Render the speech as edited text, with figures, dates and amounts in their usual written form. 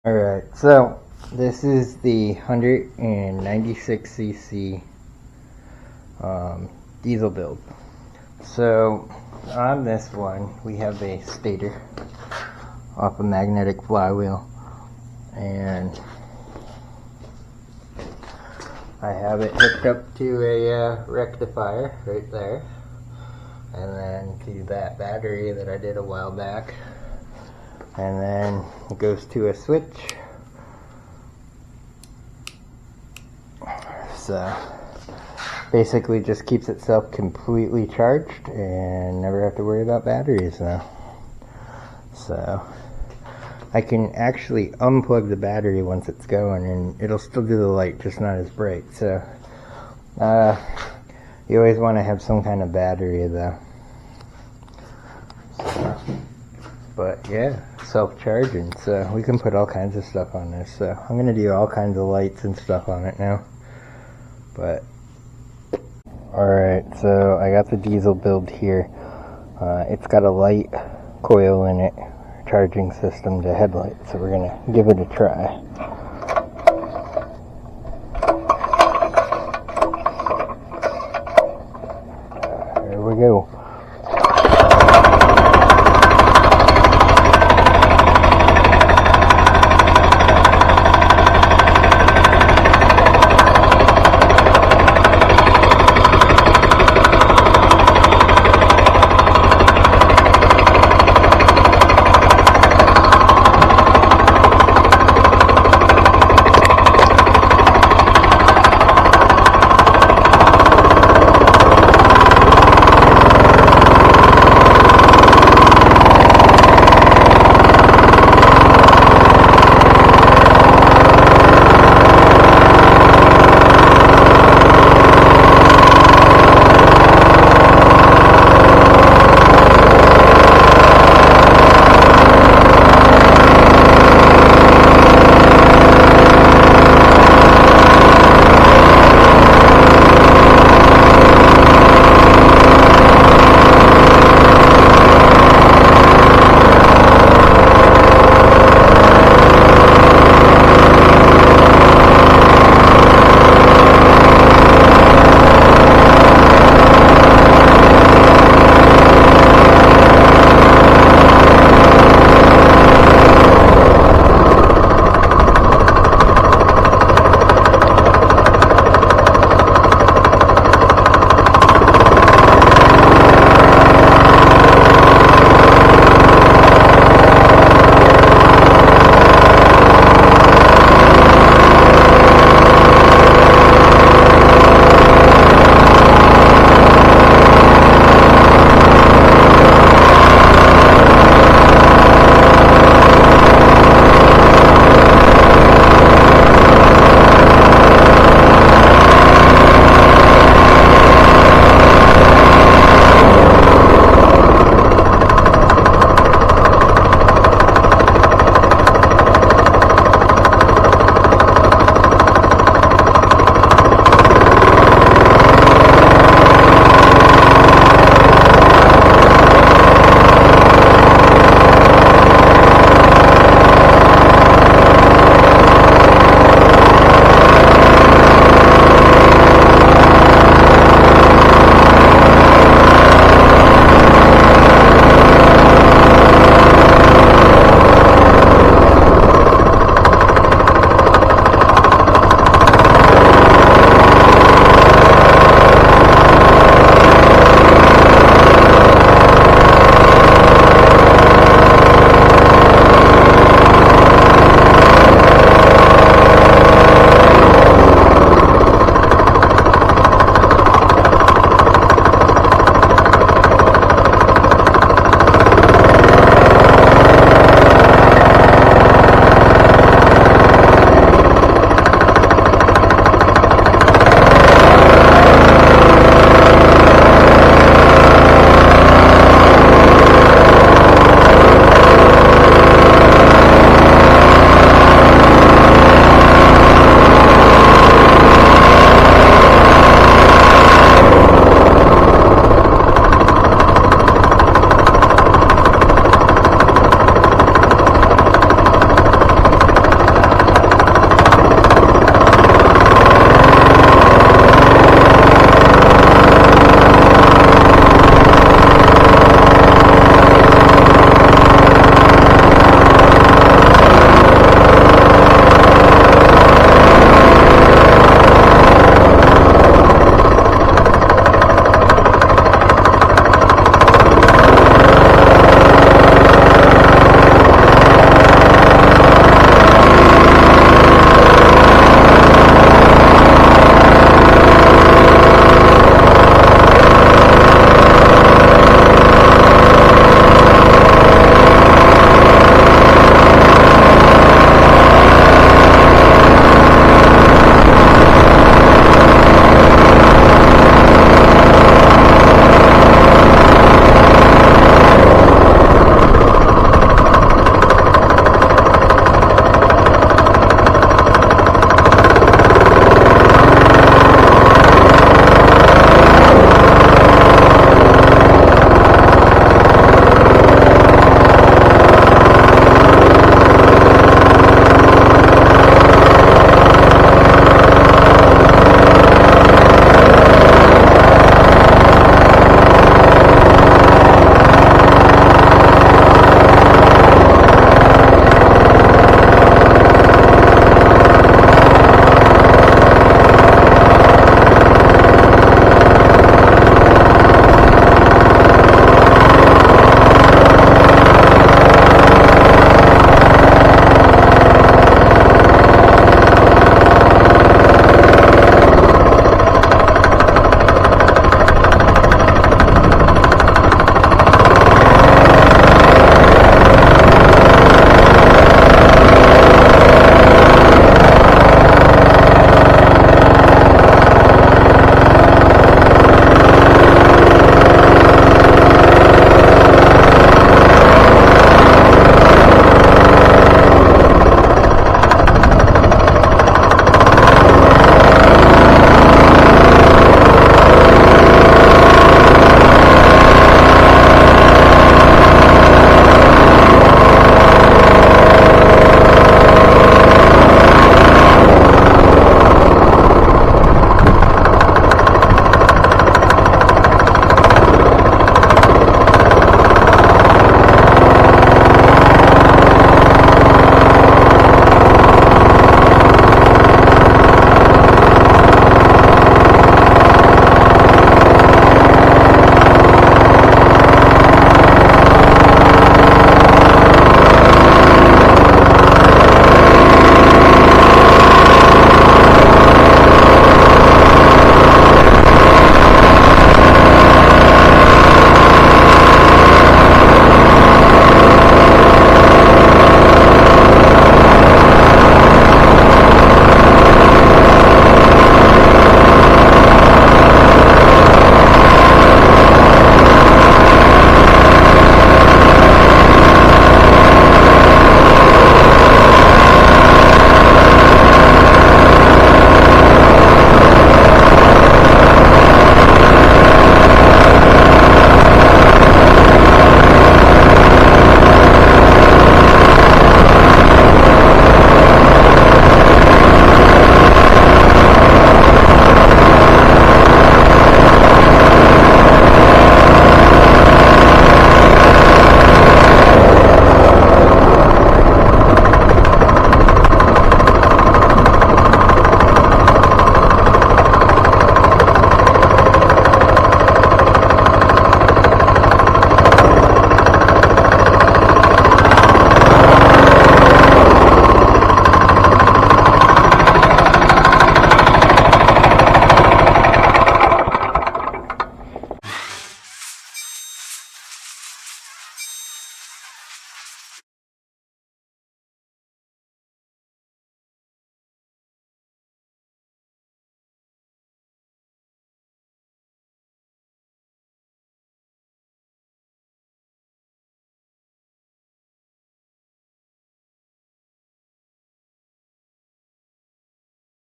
Alright, so this is the 196cc diesel build. So on this one we have a stator off a magnetic flywheel, and I have it hooked up to a rectifier right there, and then to that battery that I did a while back, and then it goes to a switch. So basically just keeps itself completely charged and never have to worry about batteries now. So I can actually unplug the battery once it's going, and it'll still do the light, just not as bright. So you always want to have some kind of battery though. So, but yeah, self-charging, so we can put all kinds of stuff on this. So I'm going to do all kinds of lights and stuff on it now. But alright, so I got the diesel build here. It's got a light coil in it, charging system to headlight, so we're going to give it a try. There we go.